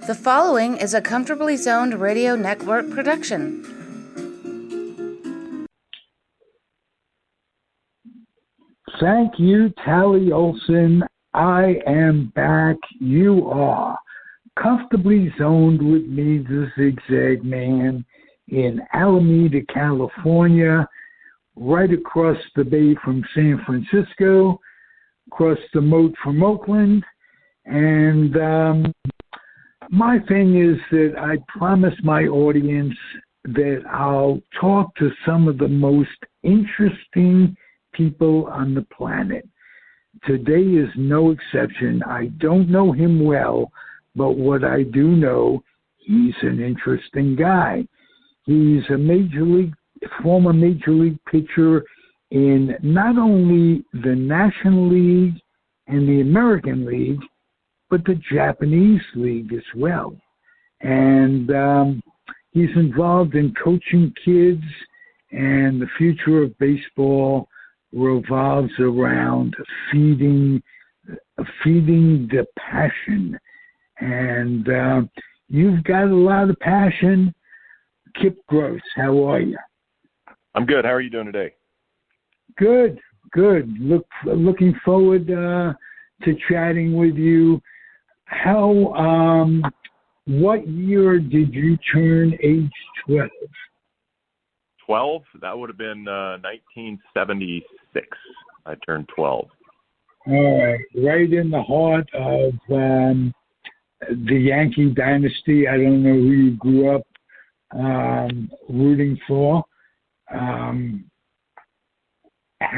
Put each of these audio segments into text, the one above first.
The following is a Comfortably Zoned Radio Network production. Thank you, Tally Olson. I am back. You are comfortably zoned with me, the Zigzag Man, in Alameda, California, right across the bay from San Francisco, across the moat from Oakland. And my thing is that I promise my audience that I'll talk to some of the most interesting people on the planet. Today is no exception. I don't know him well, but what I do know, he's an interesting guy. He's a former major league pitcher in not only the National League and the American League, but the Japanese League as well. And he's involved in coaching kids, and the future of baseball revolves around feeding the passion. And you've got a lot of passion. Kip Gross, how are you? I'm good. How are you doing today? Good. Looking forward to chatting with you. What year did you turn age 12? 12? That would have been 1976. I turned 12. All right. Right in the heart of the Yankee dynasty. I don't know who you grew up rooting for. How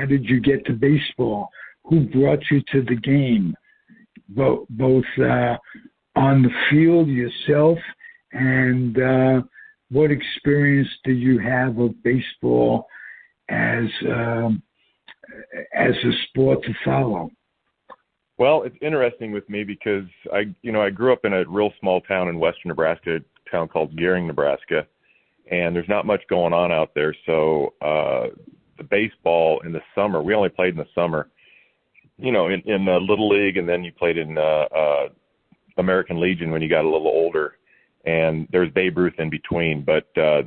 did you get to baseball? Who brought you to the game? Both on the field yourself, and what experience do you have of baseball as a sport to follow? Well, it's interesting with me because I grew up in a real small town in western Nebraska, a town called Gering, Nebraska, and there's not much going on out there. So the baseball in the summer, we only played in the summer, in the Little League, and then you played in American Legion when you got a little older, and there's Babe Ruth in between. But I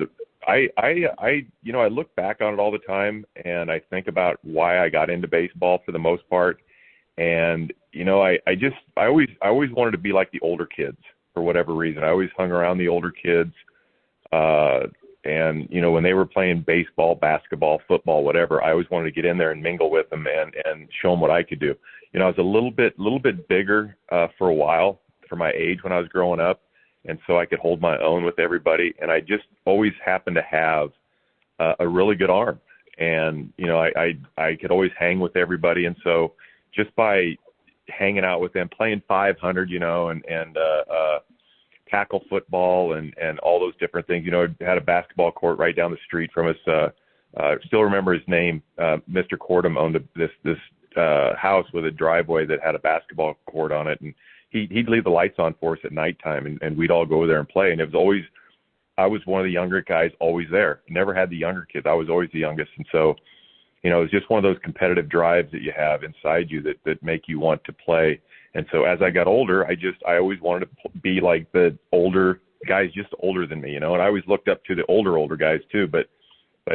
look back on it all the time, and I think about why I got into baseball for the most part. And I always wanted to be like the older kids for whatever reason. I always hung around the older kids, and when they were playing baseball, basketball, football, whatever, I always wanted to get in there and mingle with them and show them what I could do. I was a little bit bigger for a while for my age when I was growing up, and so I could hold my own with everybody. And I just always happened to have a really good arm, and I could always hang with everybody. And so just by hanging out with them, playing 500, and tackle football and all those different things. Had a basketball court right down the street from us. I still remember his name. Mr. Cordum owned this house with a driveway that had a basketball court on it, and he'd leave the lights on for us at nighttime, and we'd all go there and play. And it was always, I was one of the younger guys always there. Never had the younger kids. I was always the youngest. And so, it was just one of those competitive drives that you have inside you that make you want to play. And so as I got older, I always wanted to be like the older guys, just older than me, and I always looked up to the older guys too, but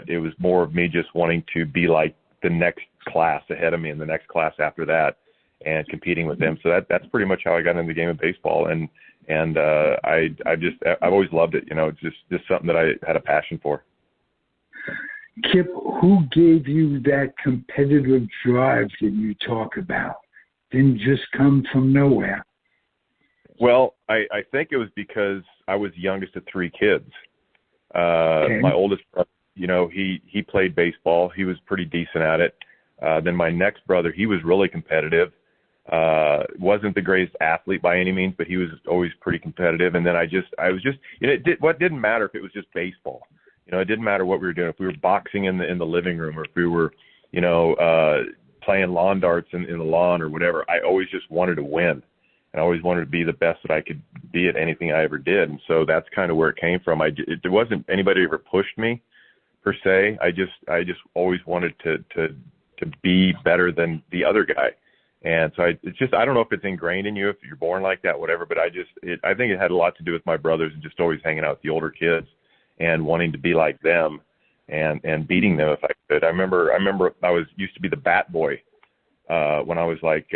it was more of me just wanting to be like the next class ahead of me and the next class after that and competing with them. So that's pretty much how I got into the game of baseball. And I've always loved it. It's just something that I had a passion for. Kip, who gave you that competitive drive that you talk about? Didn't just come from nowhere. Well, I think it was because I was the youngest of three kids. Okay. My oldest brother, he played baseball. He was pretty decent at it. Then my next brother, he was really competitive. Wasn't the greatest athlete by any means, but he was always pretty competitive. And then I was just, what didn't matter if it was just baseball. It didn't matter what we were doing. If we were boxing in the living room, or if we were, playing lawn darts in the lawn or whatever, I always just wanted to win. And I always wanted to be the best that I could be at anything I ever did. And so that's kind of where it came from. It wasn't anybody ever pushed me per se. I just always wanted to be better than the other guy. And so it's just, I don't know if it's ingrained in you, if you're born like that, whatever, but I think it had a lot to do with my brothers and just always hanging out with the older kids and wanting to be like them and beating them if I could. I remember I used to be the bat boy when I was like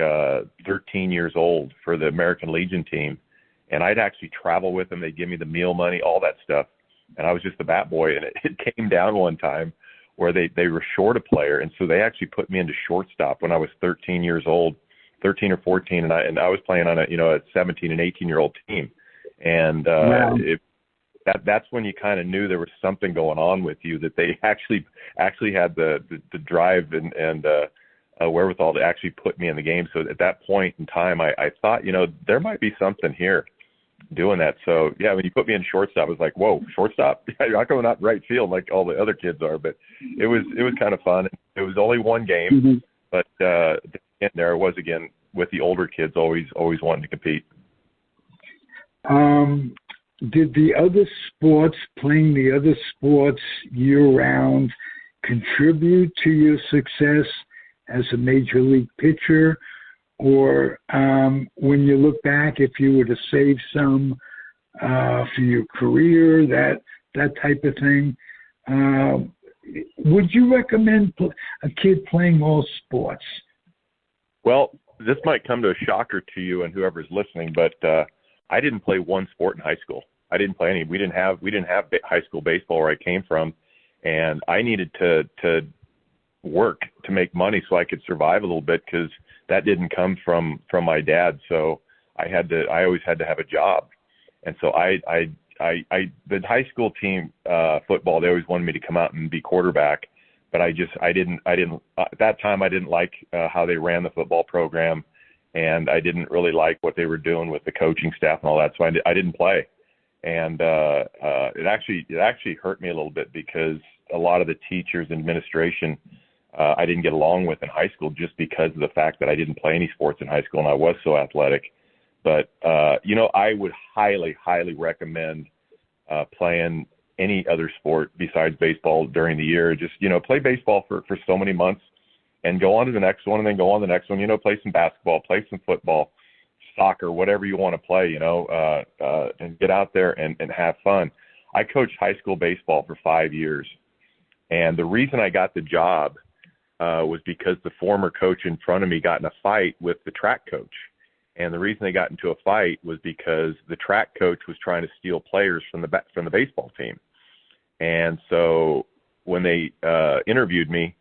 13 years old for the American Legion team. And I'd actually travel with them. They'd give me the meal money, all that stuff. And I was just the bat boy. And it came down one time where they were short a player. And so they actually put me into shortstop when I was 13 years old, 13 or 14. And I was playing on a 17 and 18-year-old team. And wow. That's when you kind of knew there was something going on with you, that they actually had the drive and wherewithal to actually put me in the game. So at that point in time, I thought, there might be something here doing that. So yeah, when you put me in shortstop, I was like, whoa, shortstop? You're not going out right field like all the other kids are. But it was kind of fun. It was only one game, Mm-hmm. but there I was again with the older kids, always wanting to compete. Did playing the other sports year-round contribute to your success as a major league pitcher? Or when you look back, if you were to save some for your career, that type of thing, would you recommend a kid playing all sports? Well, this might come to a shocker to you and whoever's listening, but I didn't play one sport in high school. I didn't play any. We didn't have high school baseball where I came from, and I needed to work to make money so I could survive a little bit, because that didn't come from my dad. So I always had to have a job. And so the high school team, football, they always wanted me to come out and be quarterback, but I didn't, at that time, I didn't like how they ran the football program, and I didn't really like what they were doing with the coaching staff and all that. So I didn't play. And it actually hurt me a little bit, because a lot of the teachers and administration I didn't get along with in high school, just because of the fact that I didn't play any sports in high school and I was so athletic. But, I would highly, highly recommend playing any other sport besides baseball during the year. Just, play baseball for so many months and go on to the next one, and then go on to the next one, play some basketball, play some football, soccer, whatever you want to play, and get out there and have fun. I coached high school baseball for 5 years. And the reason I got the job was because the former coach in front of me got in a fight with the track coach. And the reason they got into a fight was because the track coach was trying to steal players from the baseball team. And so when they interviewed me,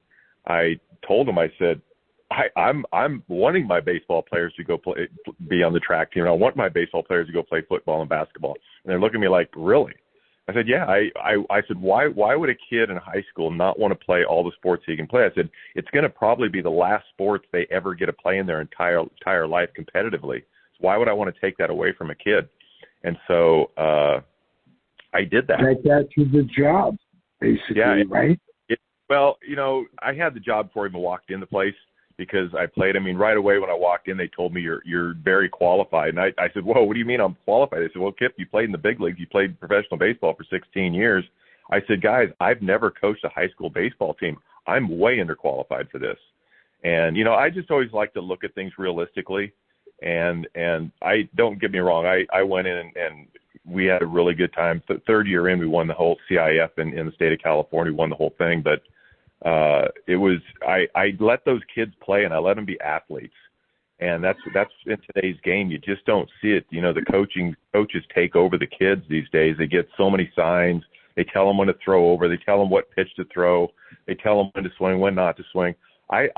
I told them, I said, I'm wanting my baseball players to go be on the track team. I want my baseball players to go play football and basketball. And they're looking at me like, really? I said, yeah. I said, why would a kid in high school not want to play all the sports he can play? I said, it's going to probably be the last sports they ever get to play in their entire life competitively. So why would I want to take that away from a kid? And so I did that. That's the job, basically, yeah, right? Well, I had the job before I even walked in the place, because I played. I mean, right away when I walked in, they told me you're very qualified. And I said, whoa, what do you mean I'm qualified? They said, well, Kip, you played in the big leagues. You played professional baseball for 16 years. I said, guys, I've never coached a high school baseball team. I'm way underqualified for this. And, I just always like to look at things realistically. And I don't get me wrong. I went in and we had a really good time. Third year in, we won the whole CIF in the state of California, won the whole thing. But it was, I let those kids play, and I let them be athletes. And that's in today's game. You just don't see it. The coaches take over the kids these days. They get so many signs. They tell them when to throw over. They tell them what pitch to throw. They tell them when to swing, when not to swing. I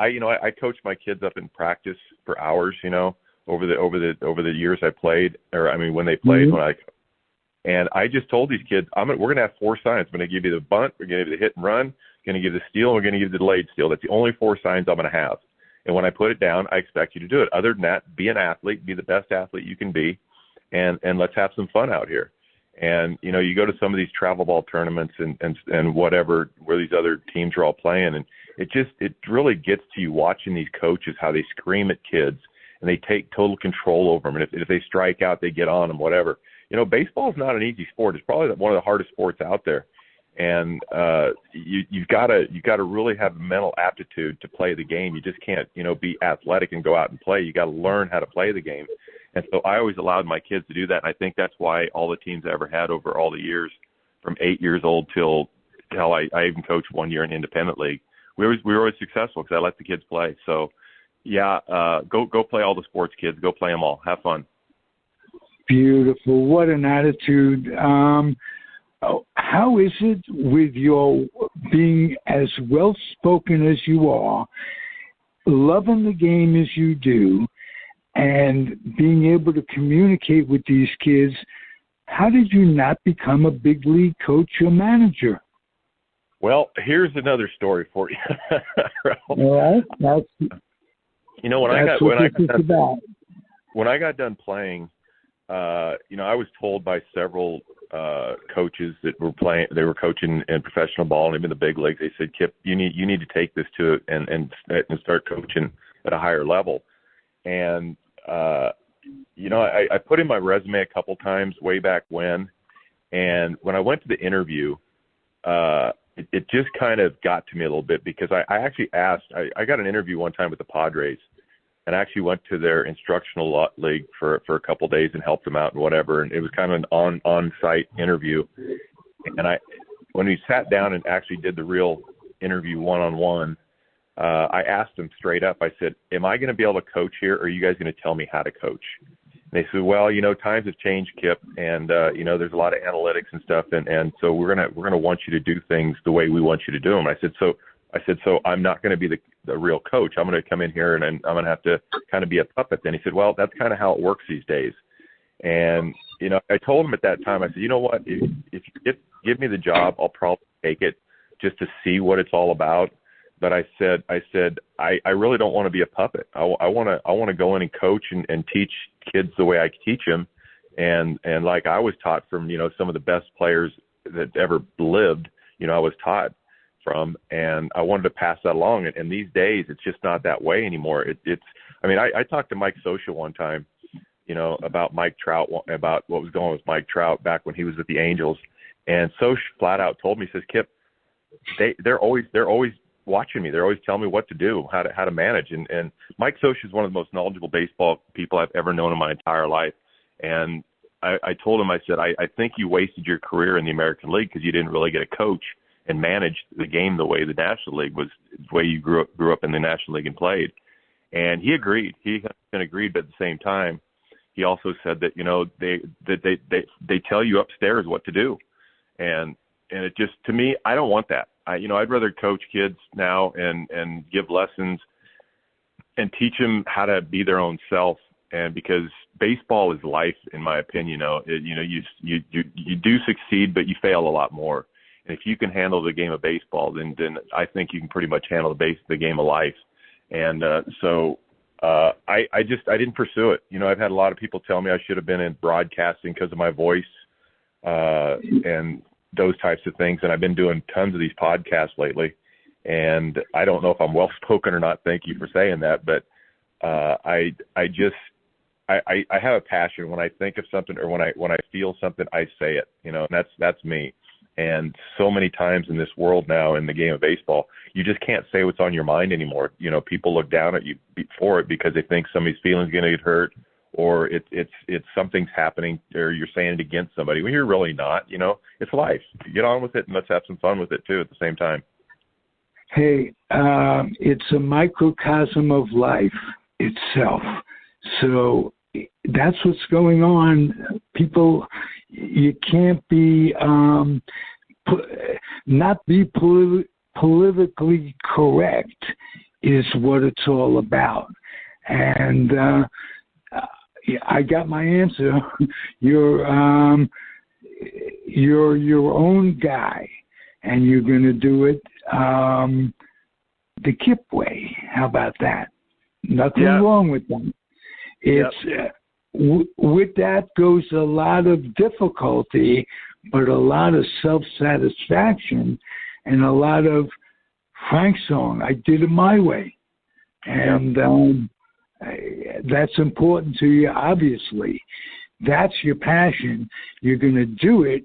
coached my kids up in practice for hours, over the years I played, when they played, Mm-hmm. And I just told these kids, we're going to have 4 signs. I'm going to give you the bunt, we're going to give you the hit and run, going to give you the steal, and we're going to give you the delayed steal. That's the only 4 signs I'm going to have. And when I put it down, I expect you to do it. Other than that, be an athlete, be the best athlete you can be, and let's have some fun out here. And, you go to some of these travel ball tournaments and whatever, where these other teams are all playing, and it really gets to you watching these coaches, how they scream at kids, and they take total control over them. And if they strike out, they get on them, whatever. Baseball is not an easy sport. It's probably one of the hardest sports out there. And you've got to really have mental aptitude to play the game. You just can't, be athletic and go out and play. You got to learn how to play the game. And so I always allowed my kids to do that. And I think that's why all the teams I ever had over all the years, from 8 years old till I even coached 1 year in independent league, we were always successful because I let the kids play. So yeah, go play all the sports, kids. Go play them all. Have fun. Beautiful. What an attitude. How is it with your being as well-spoken as you are, loving the game as you do, and being able to communicate with these kids? How did you not become a big league coach or manager? Well, here's another story for you. All right. When I got done playing, I was told by several coaches that they were coaching in professional ball and even the big leagues. They said, Kip, you need to take this to it and start coaching at a higher level. And I put in my resume a couple times way back when, and when I went to the interview, it just kind of got to me a little bit because I actually asked. I got an interview one time with the Padres, and I actually went to their instructional league for a couple of days and helped them out and whatever. And it was kind of an on-site interview. And when we sat down and actually did the real interview one-on-one, I asked them straight up. I said, "Am I going to be able to coach here, or are you guys going to tell me how to coach?" And they said, "Well, times have changed, Kip, and there's a lot of analytics and stuff, and so we're gonna want you to do things the way we want you to do them." I said, "So I'm not going to be the real coach. I'm going to come in here and I'm going to have to kind of be a puppet." Then he said, "Well, that's kind of how it works these days." And I told him at that time, I said, "You know what? If you give me the job, I'll probably take it just to see what it's all about." But I said, I really don't want to be a puppet. I want to go in and coach and teach kids the way I teach them, and like I was taught from some of the best players that ever lived. I was taught from, and I wanted to pass that along. And these days, it's just not that way anymore. I talked to Mike Scioscia one time, about Mike Trout, about what was going on with Mike Trout back when he was with the Angels, and Scioscia flat out told me, he says, "Kip, they're always watching me. They're always telling me what to do, how to manage." And Mike Scioscia is one of the most knowledgeable baseball people I've ever known in my entire life. And I told him, I said, I think you wasted your career in the American League because you didn't really get a coach and manage the game the way the National League was, the way you grew up in the National League and played. And he agreed. He agreed, but at the same time, he also said that they tell you upstairs what to do, and it just, to me, I don't want that. I'd rather coach kids now and give lessons and teach them how to be their own self. And because baseball is life, in my opinion, you do succeed, but you fail a lot more. And if you can handle the game of baseball, then I think you can pretty much handle the game of life. And so I didn't pursue it. I've had a lot of people tell me I should have been in broadcasting because of my voice and those types of things. And I've been doing tons of these podcasts lately. And I don't know if I'm well-spoken or not. Thank you for saying that. But I have a passion. When I think of something or when I feel something, I say it, and that's me. And so many times in this world now, in the game of baseball, you just can't say what's on your mind anymore. People look down at you for it because they think somebody's feelings are going to get hurt, or it's something's happening, or you're saying it against somebody when you're really not. It's life. Get on with it, and let's have some fun with it too at the same time. Hey, it's a microcosm of life itself. So that's what's going on. People, you can't be not be politically correct is what it's all about. And I got my answer. You're your own guy, and you're going to do it the Kip way. How about that? Nothing wrong with that. It's with that goes a lot of difficulty, but a lot of self-satisfaction and a lot of Frank song. I did it my way, and that's important to you. Obviously, that's your passion. You're going to do it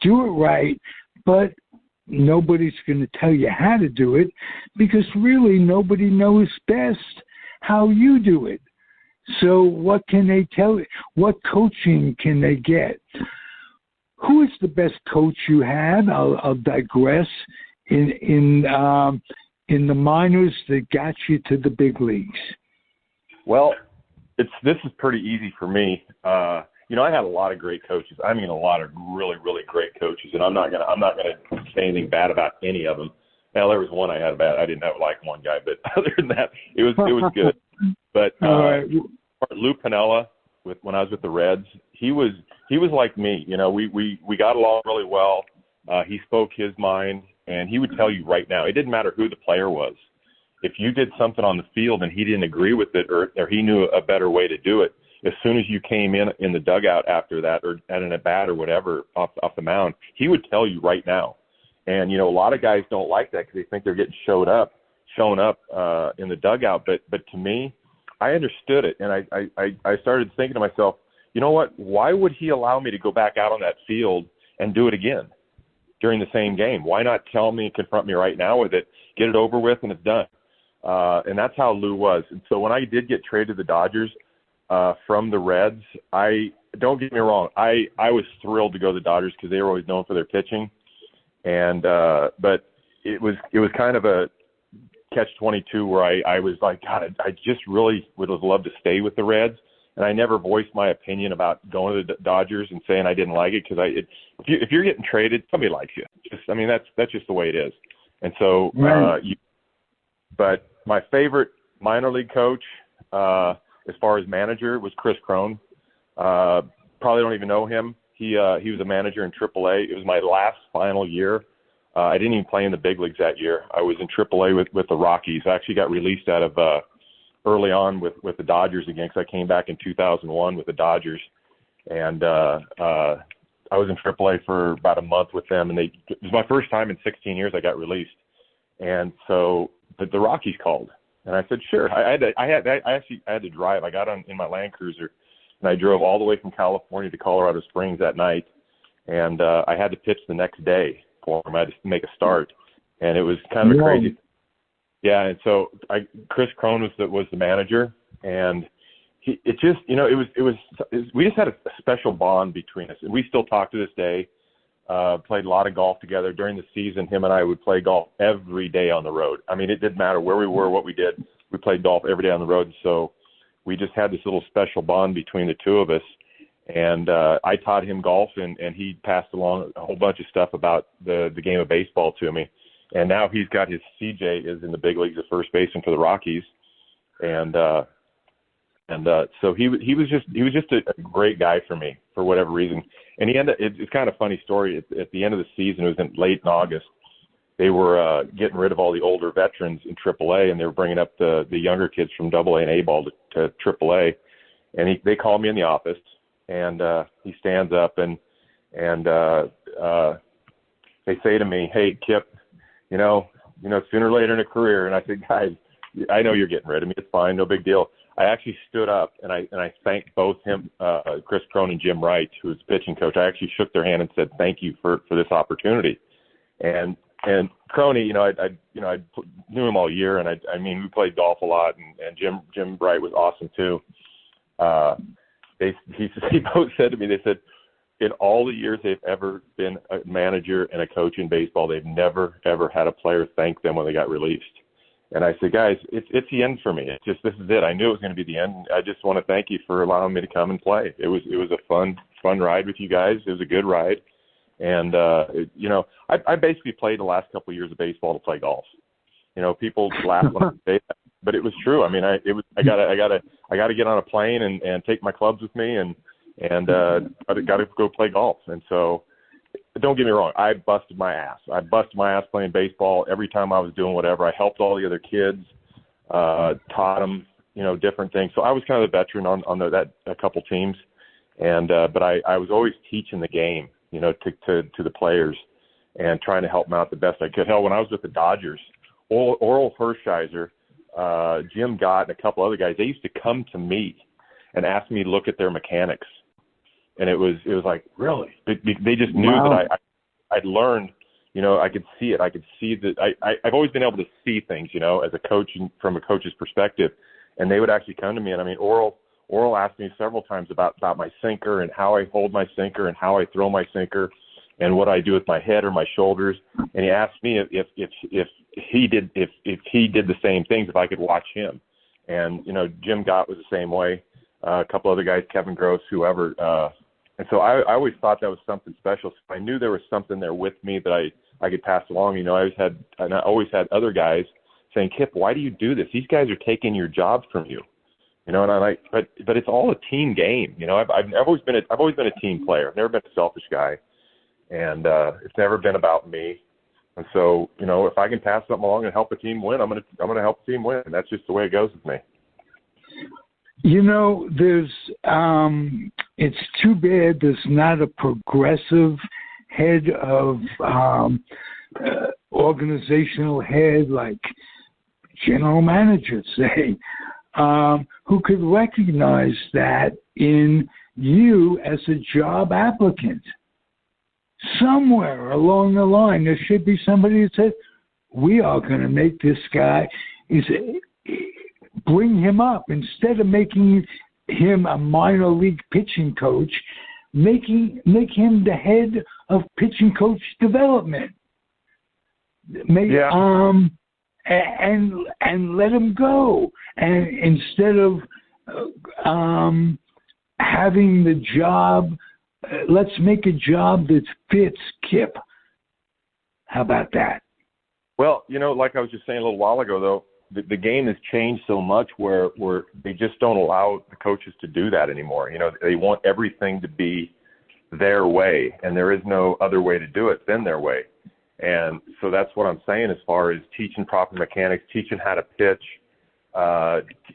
right, but nobody's going to tell you how to do it, because really nobody knows best how you do it. So what can they tell you? What coaching can they get? Who is the best coach you had? I'll digress. In the minors that got you to the big leagues. Well, this is pretty easy for me. I had a lot of great coaches. I mean, a lot of really, really great coaches, and I'm not gonna say anything bad about any of them. Now, there was one I had bad. I didn't have like one guy, but other than that, it was good. But Lou Piniella, when I was with the Reds, he was like me. We got along really well. He spoke his mind, and he would tell you right now. It didn't matter who the player was. If you did something on the field and he didn't agree with it, or he knew a better way to do it, as soon as you came in the dugout after that, or at an at bat or whatever off the mound, he would tell you right now. And a lot of guys don't like that because they think they're getting shown up in the dugout. But to me, I understood it, and I started thinking to myself, you know what? Why would he allow me to go back out on that field and do it again during the same game? Why not tell me and confront me right now with it, get it over with, and it's done? And that's how Lou was. And so when I did get traded to the Dodgers from the Reds, don't get me wrong, I was thrilled to go to the Dodgers because they were always known for their pitching. And but it was kind of a catch-22 where I was like, God, I just really would have loved to stay with the Reds. And I never voiced my opinion about going to the Dodgers and saying I didn't like it, because if you're getting traded, somebody likes you. That's just the way it is. And so, but my favorite minor league coach, as far as manager, was Chris Crone. Probably don't even know him. He was a manager in AAA. It was my last final year. I didn't even play in the big leagues that year. I was in AAA with the Rockies. I actually got released out of early on with the Dodgers again, because I came back in 2001 with the Dodgers, and I was in AAA for about a month with them, and it was my first time in 16 years I got released. And so the Rockies called, and I said sure. I actually had to drive. I got in my Land Cruiser, and I drove all the way from California to Colorado Springs that night, and I had to pitch the next day for him. I had to make a start, and it was kind of a crazy. Yeah, and so Chris Crone was the manager, and we just had a special bond between us, and we still talk to this day. Played a lot of golf together during the season. Him and I would play golf every day on the road. I mean, it didn't matter where we were, what we did. We played golf every day on the road. So we just had this little special bond between the two of us. And I taught him golf, and he passed along a whole bunch of stuff about the game of baseball to me. And now he's got his CJ is in the big leagues at first baseman for the Rockies. And so he was just a great guy for me for whatever reason. And it's kind of a funny story. At the end of the season, it was late in August, they were getting rid of all the older veterans in AAA, and they were bringing up the younger kids from AA and A ball to AAA. And they called me in the office, and he stands up and they say to me, "Hey, Kip, sooner or later in a career." And I said, "Guys, I know you're getting rid of me. It's fine, no big deal." I actually stood up and I thanked both him, Chris Crone, and Jim Wright, who was the pitching coach. I actually shook their hand and said, "Thank you for this opportunity." And Crone, I knew him all year, and I mean, we played golf a lot, and Jim Wright was awesome too. He both said to me, they said, in all the years they've ever been a manager and a coach in baseball, they've never ever had a player thank them when they got released. And I said, "Guys, it's the end for me. This is it. I knew it was going to be the end. I just want to thank you for allowing me to come and play. It was a fun ride with you guys. It was a good ride." And I basically played the last couple of years of baseball to play golf. People laugh when I say that, but it was true. I mean, I gotta get on a plane and take my clubs with me and gotta go play golf. And so, don't get me wrong, I busted my ass. Playing baseball every time I was doing whatever. I helped all the other kids, taught them, different things. So I was kind of the veteran on a couple teams, and but I was always teaching the game, to the players and trying to help them out the best I could. Hell, when I was with the Dodgers, Oral Hershiser, Jim Gott, and a couple other guys, they used to come to me and ask me to look at their mechanics. And it was like, really? They just knew that I'd learned I could see it. I could see that. I've always been able to see things, as a coach and from a coach's perspective. And they would actually come to me. And I mean, Oral asked me several times about my sinker and how I hold my sinker and how I throw my sinker and what I do with my head or my shoulders. And he asked me if he did the same things, if I could watch him. And, Jim Gott was the same way. A couple other guys, Kip Gross, whoever. And so I always thought that was something special. So I knew there was something there with me that I could pass along. I always had other guys saying, Kip, why do you do this? These guys are taking your job from you. And I'm like, but it's all a team game. I've always been a team player. I've never been a selfish guy, and it's never been about me. And so, if I can pass something along and help a team win, I'm gonna help the team win. And that's just the way it goes with me. There's it's too bad there's not a progressive head of organizational head like general manager, say, who could recognize that in you as a job applicant. Somewhere along the line, there should be somebody that said, we are going to make this guy, bring him up. Instead of making him a minor league pitching coach, make him the head of pitching coach development. And let him go. And instead of having the job, let's make a job that fits Kip. How about that? Well, like I was just saying a little while ago, though, the game has changed so much where they just don't allow the coaches to do that anymore. They want everything to be their way, and there is no other way to do it than their way. And so that's what I'm saying as far as teaching proper mechanics, teaching how to pitch,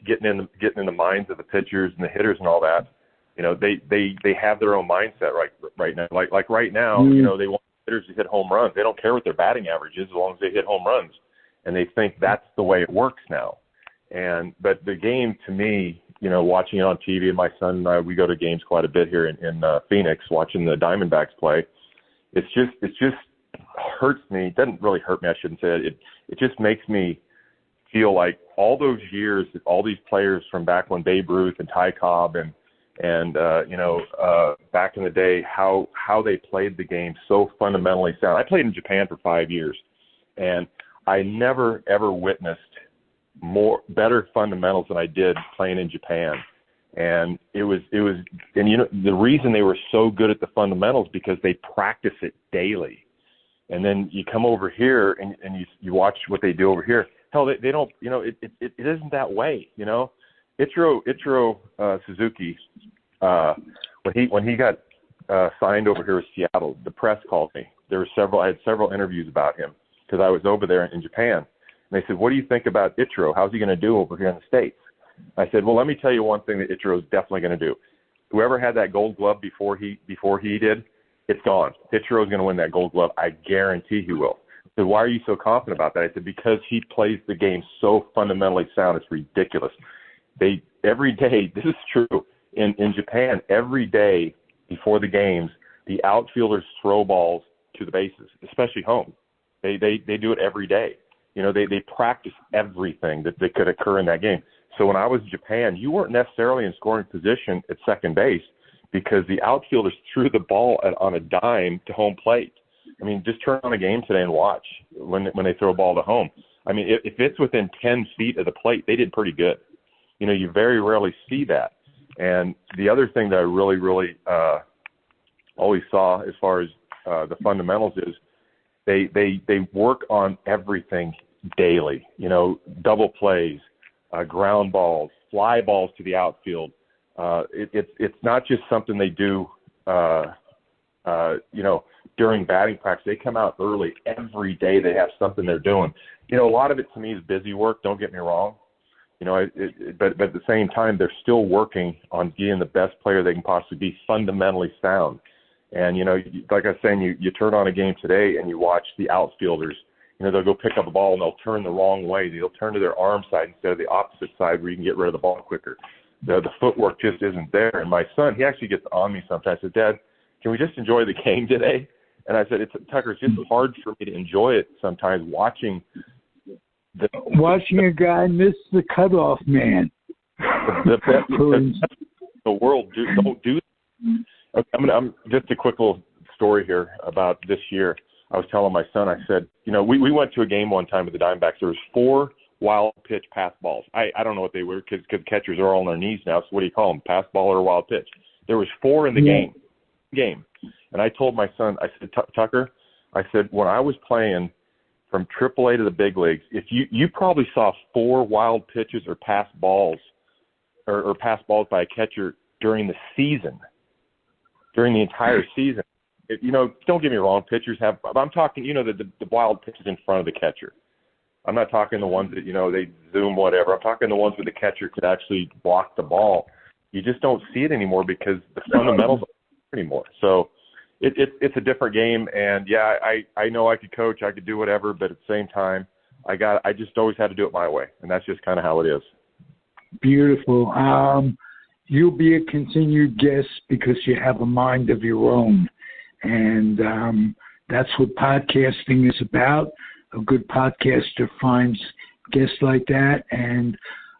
getting in the minds of the pitchers and the hitters and all that. They have their own mindset right now. Like right now, they want hitters to hit home runs. They don't care what their batting average is as long as they hit home runs, and they think that's the way it works now. But the game, to me, watching it on TV, and my son and I, we go to games quite a bit here in Phoenix, watching the Diamondbacks play. It's just hurts me. It doesn't really hurt me, I shouldn't say it. It just makes me feel like all those years, all these players from back when Babe Ruth and Ty Cobb and back in the day, how they played the game so fundamentally sound. I played in Japan for 5 years, and I never ever witnessed better fundamentals than I did playing in Japan. And it was the reason they were so good at the fundamentals because they practice it daily. And then you come over here and you watch what they do over here. Hell, they don't, it isn't that way, Ichiro Suzuki, when he got signed over here with Seattle, the press called me. I had several interviews about him because I was over there in Japan. And they said, what do you think about Ichiro? How's he going to do over here in the States? I said, well, let me tell you one thing that Ichiro is definitely going to do. Whoever had that Gold Glove before he did, it's gone. Ichiro is going to win that Gold Glove. I guarantee he will. I said, why are you so confident about that? I said, because he plays the game so fundamentally sound, it's ridiculous. Every day, this is true, in Japan, every day before the games, the outfielders throw balls to the bases, especially home. They do it every day. They practice everything that could occur in that game. So when I was in Japan, you weren't necessarily in scoring position at second base because the outfielders threw the ball on a dime to home plate. I mean, just turn on a game today and watch when they throw a ball to home. I mean, if it's within 10 feet of the plate, they did pretty good. You very rarely see that. And the other thing that I really, really always saw as far as the fundamentals is they work on everything daily. Double plays, ground balls, fly balls to the outfield. It's not just something they do, during batting practice. They come out early every day. They have something they're doing. A lot of it to me is busy work. Don't get me wrong. But at the same time, they're still working on being the best player they can possibly be, fundamentally sound. And, like I was saying, you turn on a game today and you watch the outfielders. They'll go pick up a ball and they'll turn the wrong way. They'll turn to their arm side instead of the opposite side where you can get rid of the ball quicker. The footwork just isn't there. And my son, he actually gets on me sometimes. I said, Dad, can we just enjoy the game today? And I said, Tucker, it's just hard for me to enjoy it sometimes watching a guy miss the cutoff man. The best the world don't do. Okay, I'm just a quick little story here about this year. I was telling my son, I said, we went to a game one time with the Diamondbacks. There was 4 wild pitch pass balls. I don't know what they were because catchers are all on their knees now. So what do you call them, pass ball or wild pitch? There was 4 in the game. And I told my son, I said, Tucker, I said, when I was playing from AAA to the big leagues, if you probably saw 4 wild pitches or pass balls or pass balls by a catcher during the season, during the entire season. Don't get me wrong, pitchers have – I'm talking, the wild pitches in front of the catcher. I'm not talking the ones that, they zoom whatever. I'm talking the ones where the catcher could actually block the ball. You just don't see it anymore because the fundamentals aren't anymore. So it's a different game. And, yeah, I know I could coach. I could do whatever. But at the same time, I just always had to do it my way. And that's just kind of how it is. Beautiful. You'll be a continued guest because you have a mind of your own. And that's what podcasting is about. A good podcaster finds guests like that. And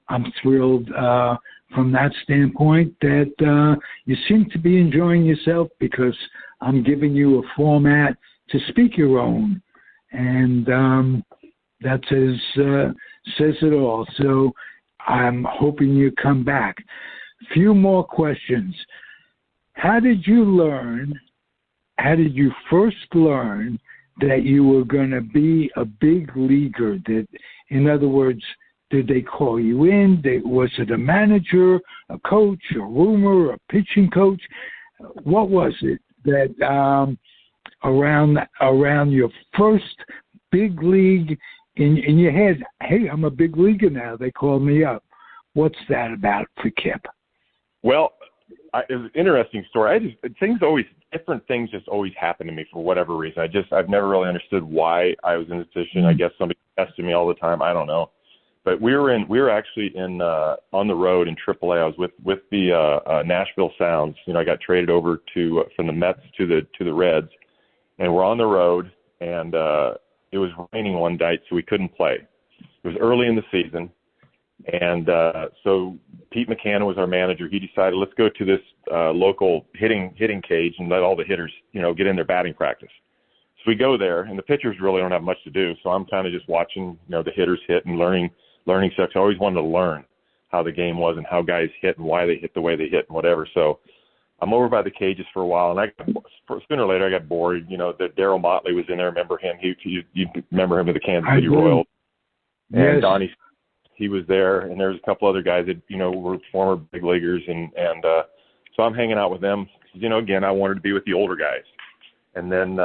I'm thrilled from that standpoint that you seem to be enjoying yourself because I'm giving you a format to speak your own. And that says it all. So I'm hoping you come back. Few more questions. How did you first learn that you were going to be a big leaguer? That, in other words, did they call you in? Was it a manager, a coach, a roomer, a pitching coach? What was it that around your first big league in your head, hey, I'm a big leaguer now, they called me up? What's that about for Kip? Well, it was an interesting story. Different things just always happen to me for whatever reason. I've never really understood why I was in this position. I guess somebody tested me all the time. I don't know. But we were actually on the road in AAA. I was with the Nashville Sounds. I got traded over from the Mets to the Reds, and we're on the road. And it was raining one night, so we couldn't play. It was early in the season, and so Pete McCann was our manager. He decided, let's go to this local hitting cage and let all the hitters, get in their batting practice. So we go there, and the pitchers really don't have much to do. So I'm kind of just watching, the hitters hit and learning stuff. I always wanted to learn how the game was and how guys hit and why they hit the way they hit and whatever. So I'm over by the cages for a while, and sooner or later I got bored. That Darryl Motley was in there. Remember him? You remember him with the Kansas City Royals? Yes. And Donnie, he was there, and there's a couple other guys that were former big leaguers, and so I'm hanging out with them. Again, I wanted to be with the older guys, and then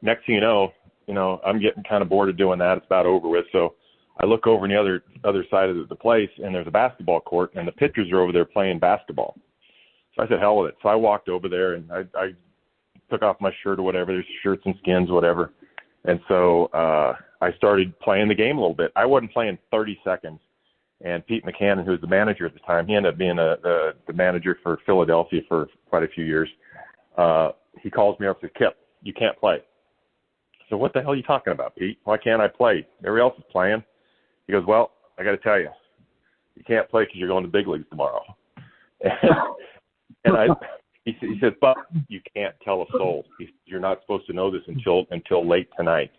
next thing you know, I'm getting kind of bored of doing that. It's about over with. So I look over on the other side of the place, and there's a basketball court, and the pitchers are over there playing basketball. So I said, hell with it. So I walked over there, and I took off my shirt or whatever. There's shirts and skins, whatever. And so I started playing the game a little bit. I wasn't playing 30 seconds. And Pete McCann, who was the manager at the time, he ended up being the manager for Philadelphia for quite a few years. He calls me up and says, Kip, you can't play. So what the hell are you talking about, Pete? Why can't I play? Everybody else is playing. He goes, well, I got to tell you, you can't play because you're going to big leagues tomorrow. He said, but you can't tell a soul. You're not supposed to know this until late tonight.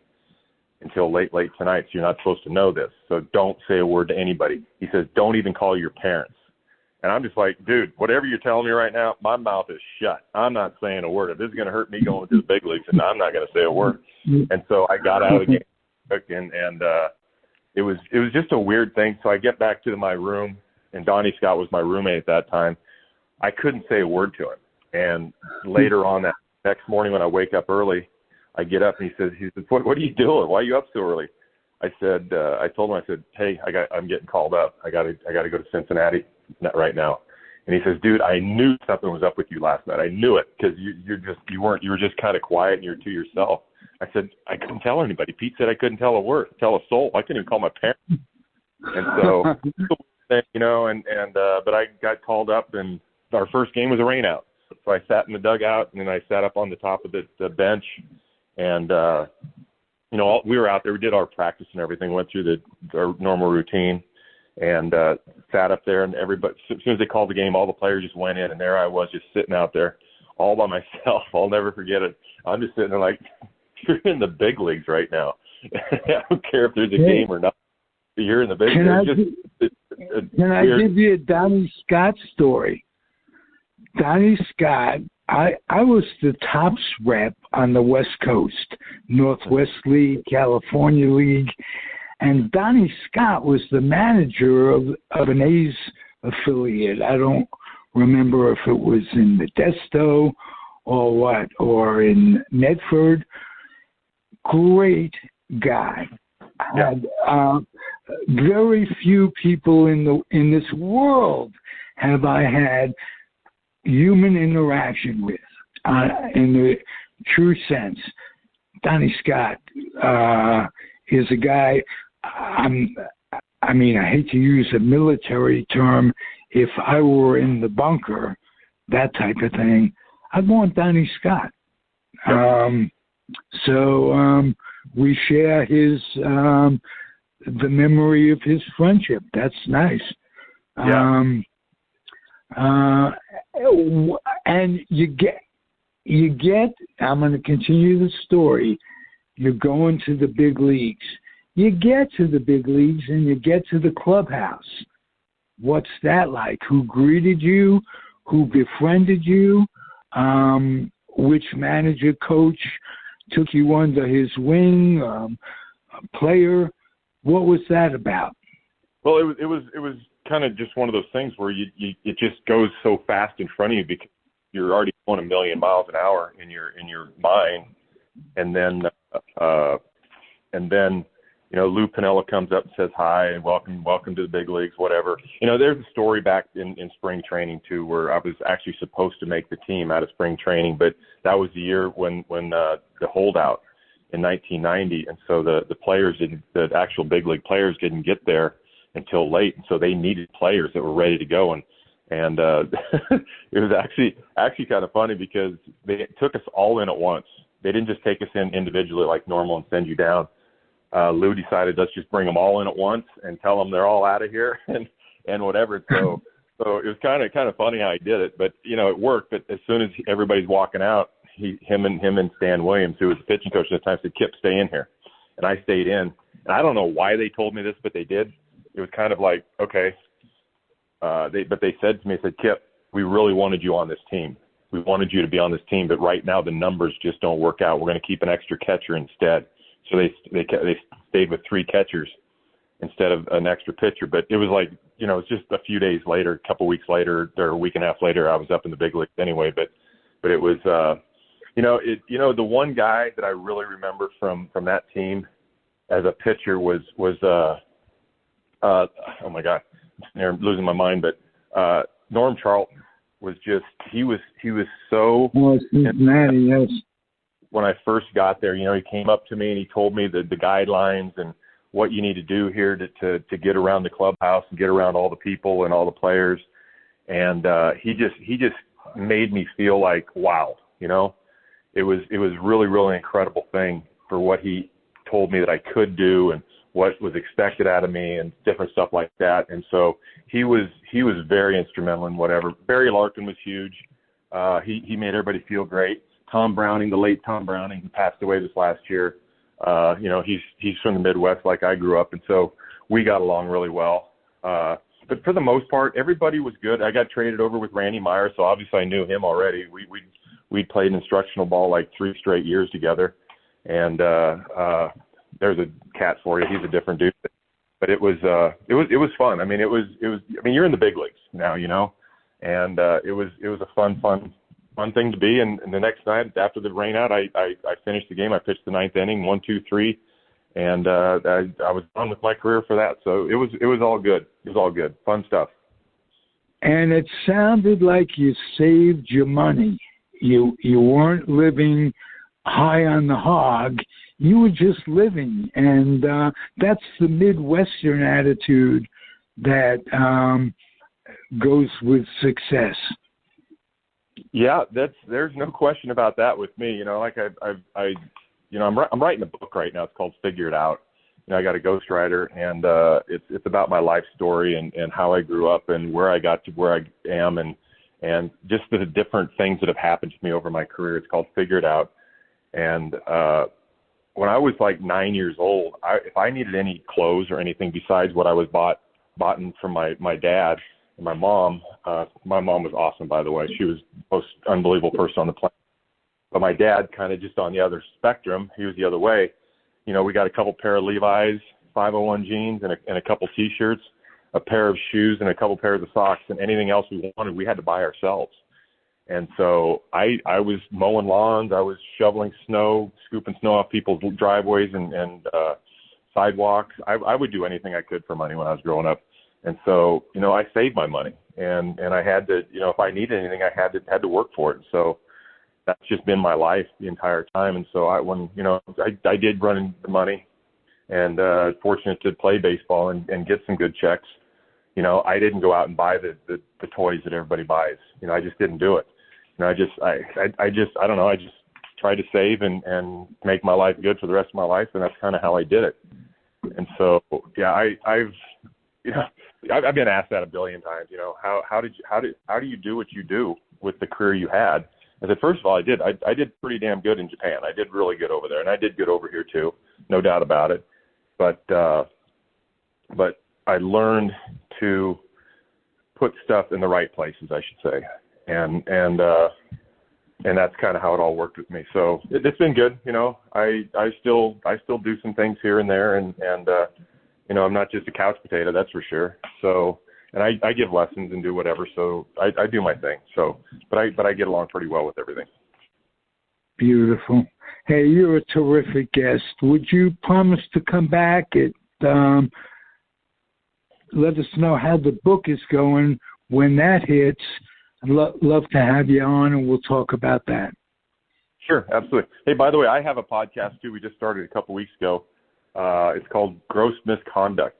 Until late tonight. So you're not supposed to know this. So don't say a word to anybody. He says, don't even call your parents. And I'm just like, dude, whatever you're telling me right now, my mouth is shut. I'm not saying a word. If this is going to hurt me going to the big leagues, and I'm not going to say a word. And so I got out of the game, and it was just a weird thing. So I get back to my room, and Donnie Scott was my roommate at that time. I couldn't say a word to him. And later on that next morning when I wake up early, I get up and he says, what are you doing? Why are you up so early? I told him, I said, hey, I'm getting called up. I got to go to Cincinnati right now. And he says, dude, I knew something was up with you last night. I knew it because you were just kind of quiet and you're to yourself. I said, I couldn't tell anybody. Pete said I couldn't tell a soul. I couldn't even call my parents. And so, but I got called up, and our first game was a rainout. So I sat in the dugout, and then I sat up on the top of the bench, and we were out there. We did our practice and everything. Went through our normal routine, and sat up there. And everybody, as soon as they called the game, all the players just went in, and there I was, just sitting out there, all by myself. I'll never forget it. I'm just sitting there like, you're in the big leagues right now. I don't care if there's a game or not. You're in the big leagues. Can I give you a Donnie Scott story? Donnie Scott, I was the tops rep on the West Coast, Northwest League, California League, and Donnie Scott was the manager of an A's affiliate. I don't remember if it was in Modesto or in Medford. Great guy. Had very few people in this world have I had human interaction with in the true sense. Donnie Scott is a guy. I hate to use a military term. If I were in the bunker, that type of thing, I'd want Donnie Scott. We share the memory of his friendship. That's nice. Yeah. And you get, I'm going to continue the story. You're going to the big leagues. You get to the big leagues and you get to the clubhouse. What's that like? Who greeted you? Who befriended you? Which manager, coach took you under his wing? A player? What was that about? Well, it was kind of just one of those things where it just goes so fast in front of you because you're already going a million miles an hour in your mind, and then Lou Piniella comes up and says hi and welcome to the big leagues, whatever. There's a story back in spring training too where I was actually supposed to make the team out of spring training, but that was the year when the holdout in 1990, and so the actual big league players didn't get there until late, and so they needed players that were ready to go, and it was actually kind of funny because they took us all in at once. They didn't just take us in individually like normal and send you down. Lou decided let's just bring them all in at once and tell them they're all out of here and whatever. So it was kind of funny how he did it, but it worked. But as soon as everybody's walking out, him and Stan Williams, who was the pitching coach at the time, said, "Kip, stay in here," and I stayed in. And I don't know why they told me this, but they did. It was kind of like, okay. But they said to me, "Kip, we really wanted you on this team. We wanted you to be on this team, but right now the numbers just don't work out. We're going to keep an extra catcher instead." So they stayed with 3 catchers instead of an extra pitcher. But it was like, it's just a few days later, a couple weeks later, or a week and a half later, I was up in the big leagues anyway. But it was, the one guy that I really remember from that team as a pitcher was oh my God, I'm losing my mind. But Norm Charlton was just, he was so. Well, Cincinnati, yes. When I first got there, he came up to me and he told me the guidelines and what you need to do here to get around the clubhouse and get around all the people and all the players. And he just made me feel like, wow, it was really, really incredible thing for what he told me that I could do and what was expected out of me and different stuff like that. And so he was very instrumental in whatever. Barry Larkin was huge. He made everybody feel great. Tom Browning, the late Tom Browning, who passed away this last year, he's from the Midwest like I grew up, and so we got along really well. But for the most part, everybody was good. I got traded over with Randy Meyer, so obviously I knew him already. We'd played instructional ball like 3 straight years together, and there's a cat for you. He's a different dude, but it was fun. I mean, you're in the big leagues now, and it was a fun thing to be. And the next night after the rain out, I finished the game. I pitched the 9th inning, 1, 2, 3, and I was done with my career for that. So it was all good. It was all good, fun stuff. And it sounded like you saved your money. You weren't living high on the hog. You were just living, and that's the Midwestern attitude that goes with success. Yeah, there's no question about that with me. You know, like I'm writing a book right now. It's called Figure It Out. You know, I got a ghostwriter, and it's about my life story and how I grew up and where I got to where I am and just the different things that have happened to me over my career. It's called Figure It Out. And when I was like 9 years old, if I needed any clothes or anything besides what I was bought from my dad and my mom was awesome, by the way. She was the most unbelievable person on the planet. But my dad kind of just on the other spectrum. He was the other way. You know, we got a couple pair of Levi's 501 jeans and a couple T-shirts, a pair of shoes and a couple pairs of socks, and anything else we wanted, we had to buy ourselves. And so I was mowing lawns, I was shoveling snow, scooping snow off people's driveways and sidewalks. I would do anything I could for money when I was growing up. And so, you know, I saved my money and I had to, you know, if I needed anything, I had to work for it. So that's just been my life the entire time. And so I did run into money and fortunate to play baseball and get some good checks. You know, I didn't go out and buy the toys that everybody buys. You know, I just didn't do it. You know, I don't know. I just tried to save and make my life good for the rest of my life. And that's kind of how I did it. And so, yeah, I've been asked that a billion times, you know, how do you do what you do with the career you had? I said, first of all, I did pretty damn good in Japan. I did really good over there, and I did good over here too, no doubt about it. But I learned to put stuff in the right places, I should say, and that's kind of how it all worked with me. So it's been good, you know. I still do some things here and there, and you know, I'm not just a couch potato, that's for sure. So. And I give lessons and do whatever, so I do my thing. So, but I get along pretty well with everything. Beautiful. Hey, you're a terrific guest. Would you promise to come back and let us know how the book is going when that hits? I'd love to have you on, and we'll talk about that. Sure, absolutely. Hey, by the way, I have a podcast too. We just started a couple weeks ago. It's called Gross Misconduct.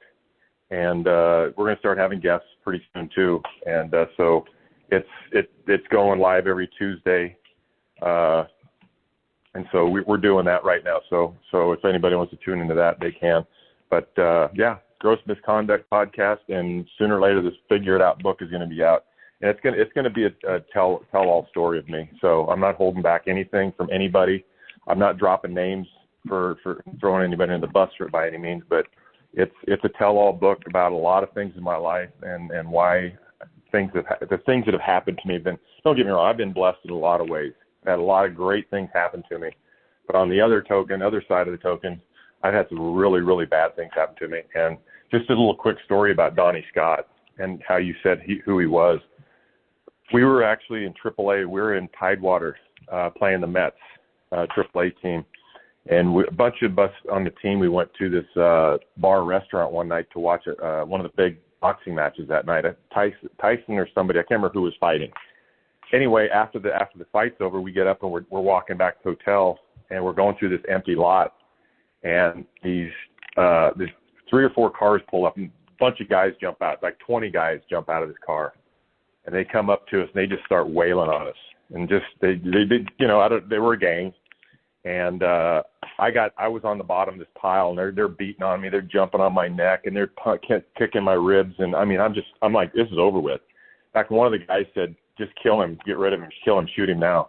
And we're going to start having guests pretty soon too. And so it's going live every Tuesday. And so we're doing that right now. So if anybody wants to tune into that, they can. But yeah, Gross Misconduct podcast, and sooner or later this Figure It Out book is going to be out. And it's going to be a tell-all story of me. So I'm not holding back anything from anybody. I'm not dropping names for throwing anybody in the bus by any means, but it's a tell-all book about a lot of things in my life and why the things that have happened to me have been, don't get me wrong, I've been blessed in a lot of ways. I've had a lot of great things happen to me. But on the other side of the token, I've had some really, really bad things happen to me. And just a little quick story about Donnie Scott and how you said who he was. We were actually in AAA. We were in Tidewater playing the Mets AAA team. And a bunch of us on the team, we went to this bar restaurant one night to watch one of the big boxing matches that night. Tyson or somebody, I can't remember who was fighting. Anyway, after the fight's over, we get up and we're walking back to the hotel, and we're going through this empty lot, and there's 3 or 4 cars pull up, and a bunch of guys jump out, like 20 guys jump out of this car, and they come up to us and they just start wailing on us, and just they you know, they were a gang. And I was on the bottom of this pile, and they're beating on me, they're jumping on my neck, and they're kicking my ribs, and I mean, I'm like, this is over with. In fact, one of the guys said, just kill him, get rid of him, kill him, shoot him now.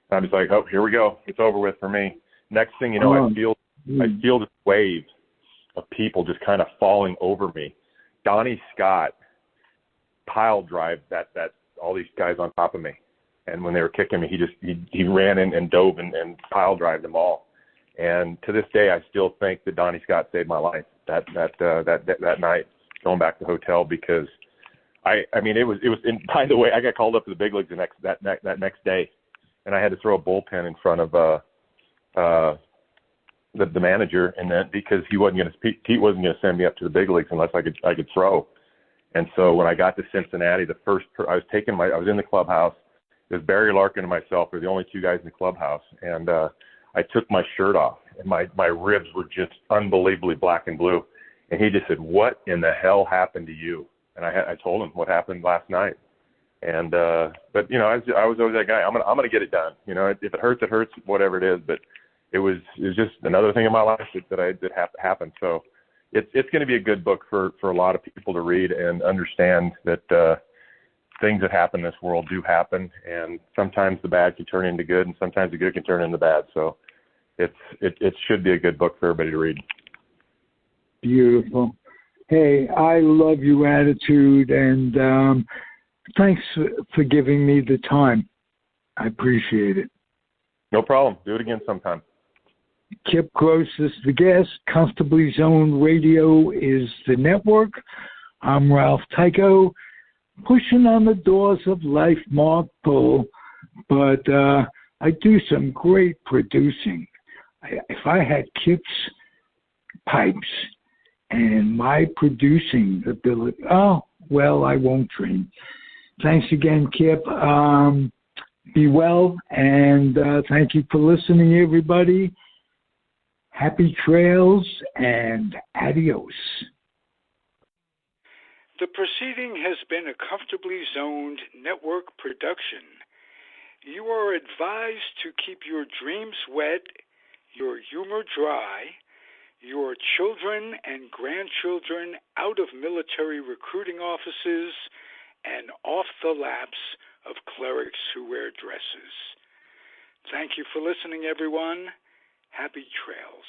And I'm just like, oh, here we go, it's over with for me. Next thing you know, I feel this wave of people just kind of falling over me. Donnie Scott pile drive that all these guys on top of me. And when they were kicking me, he ran in and dove and pile drived them all. And to this day, I still think that Donnie Scott saved my life that night going back to the hotel, because I mean it was. And by the way, I got called up to the big leagues that next day, and I had to throw a bullpen in front of the manager, and then because Pete wasn't going to send me up to the big leagues unless I could throw. And so when I got to Cincinnati, I was in the clubhouse. It was Barry Larkin and myself. We were the only 2 guys in the clubhouse. And I took my shirt off, and my ribs were just unbelievably black and blue. And he just said, what in the hell happened to you? And I told him what happened last night. And but I was always that guy. I'm gonna get it done. If it hurts, it hurts. Whatever it is. But it was just another thing in my life that have to happen. So it's going to be a good book for a lot of people to read and understand that things that happen in this world do happen, and sometimes the bad can turn into good, and sometimes the good can turn into bad. So it should be a good book for everybody to read. Beautiful. Hey, I love your attitude, and thanks for giving me the time. I appreciate it. No problem. Do it again sometime. Kip Gross is the guest. Comfortably Zoned Radio is the network. I'm Ralph Tycho, pushing on the doors of life, Mark Bull, but I do some great producing. If I had Kip's pipes and my producing ability, I won't dream. Thanks again, Kip. Be well, and thank you for listening, everybody. Happy trails, and adios. The proceeding has been a Comfortably Zoned network production. You are advised to keep your dreams wet, your humor dry, your children and grandchildren out of military recruiting offices and off the laps of clerics who wear dresses. Thank you for listening, everyone. Happy trails.